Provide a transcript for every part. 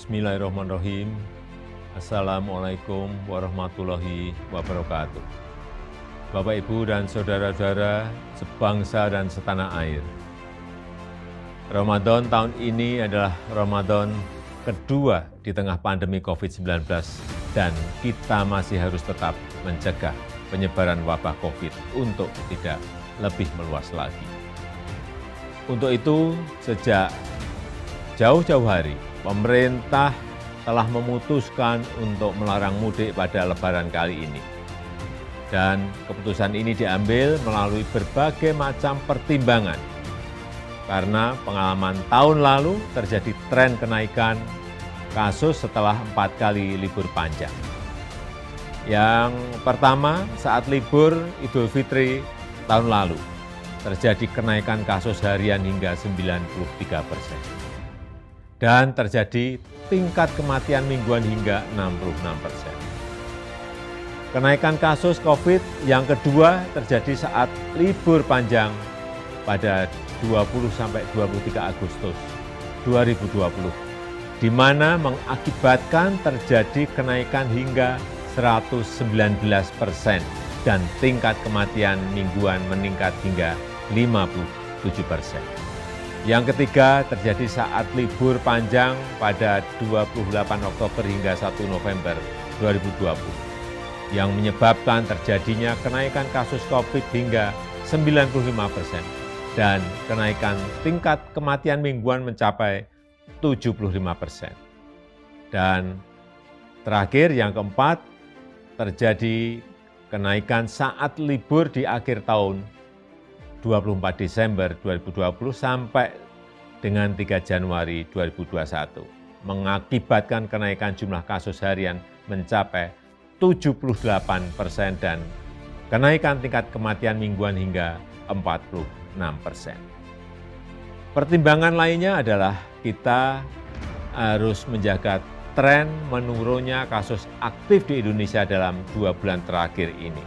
Bismillahirrahmanirrahim. Assalamualaikum warahmatullahi wabarakatuh. Bapak, Ibu, dan saudara-saudara sebangsa dan setanah air. Ramadan tahun ini adalah Ramadan kedua di tengah pandemi COVID-19 dan kita masih harus tetap mencegah penyebaran wabah COVID untuk tidak lebih meluas lagi. Untuk itu, sejak jauh-jauh hari, pemerintah telah memutuskan untuk melarang mudik pada Lebaran kali ini. Dan keputusan ini diambil melalui berbagai macam pertimbangan. Karena pengalaman tahun lalu terjadi tren kenaikan kasus setelah 4 kali libur panjang. Yang pertama, saat libur Idul Fitri tahun lalu, terjadi kenaikan kasus harian hingga 93%. Dan terjadi tingkat kematian mingguan hingga 66%. Kenaikan kasus COVID yang kedua terjadi saat libur panjang pada 20-23 Agustus 2020, di mana mengakibatkan terjadi kenaikan hingga 119% dan tingkat kematian mingguan meningkat hingga 57%. Yang ketiga terjadi saat libur panjang pada 28 Oktober hingga 1 November 2020 yang menyebabkan terjadinya kenaikan kasus COVID hingga 95% dan kenaikan tingkat kematian mingguan mencapai 75%. Dan terakhir yang keempat terjadi kenaikan saat libur di akhir tahun 24 Desember 2020 sampai dengan 3 Januari 2021, mengakibatkan kenaikan jumlah kasus harian mencapai 78% dan kenaikan tingkat kematian mingguan hingga 46%. Pertimbangan lainnya adalah kita harus menjaga tren menurunnya kasus aktif di Indonesia dalam 2 bulan terakhir ini.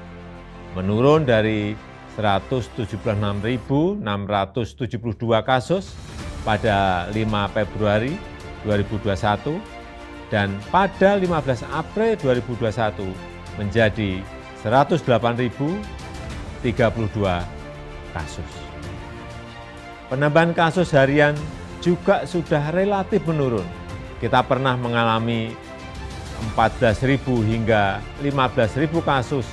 Menurun dari 176.672 kasus pada 5 Februari 2021 dan pada 15 April 2021 menjadi 108.032 kasus. Penambahan kasus harian juga sudah relatif menurun. Kita pernah mengalami 14.000 hingga 15.000 kasus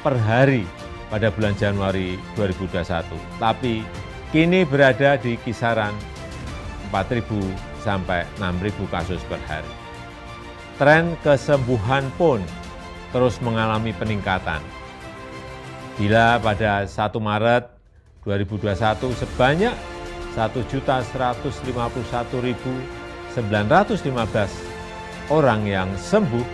per hari pada bulan Januari 2021, tapi kini berada di kisaran 4.000 sampai 6.000 kasus per hari. Tren kesembuhan pun terus mengalami peningkatan. Bila pada 1 Maret 2021 sebanyak 1.151.915 orang yang sembuh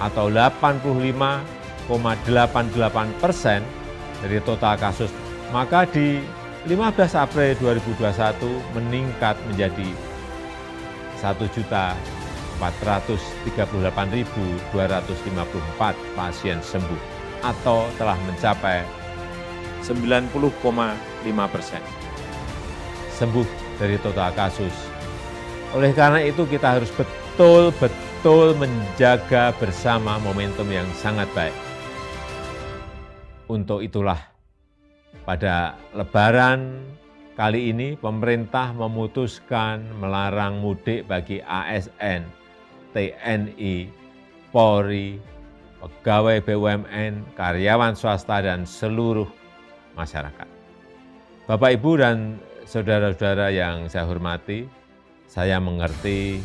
atau 85,88% dari total kasus, maka di 15 April 2021 meningkat menjadi 1.438.254 pasien sembuh atau telah mencapai 90,5% sembuh dari total kasus. Oleh karena itu kita harus betul-betul menjaga bersama momentum yang sangat baik. Untuk itulah pada Lebaran kali ini pemerintah memutuskan melarang mudik bagi ASN, TNI, Polri, pegawai BUMN, karyawan swasta, dan seluruh masyarakat. Bapak, Ibu, dan saudara-saudara yang saya hormati, saya mengerti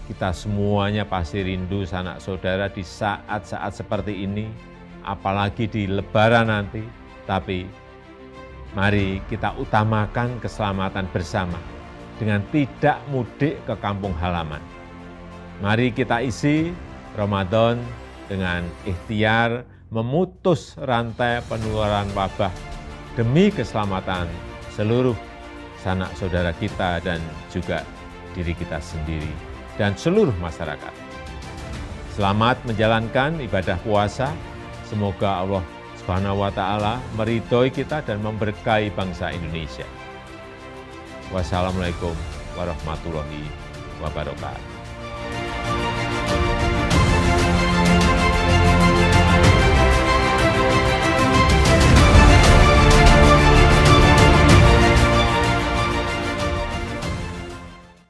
kita semuanya pasti rindu sanak saudara di saat-saat seperti ini, apalagi di Lebaran nanti, tapi mari kita utamakan keselamatan bersama dengan tidak mudik ke kampung halaman. Mari kita isi Ramadan dengan ikhtiar memutus rantai penularan wabah demi keselamatan seluruh sanak saudara kita dan juga diri kita sendiri dan seluruh masyarakat. Selamat menjalankan ibadah puasa. Semoga Allah Subhanahu wa Ta'ala meridhoi kita dan memberkahi bangsa Indonesia. Wassalamualaikum warahmatullahi wabarakatuh.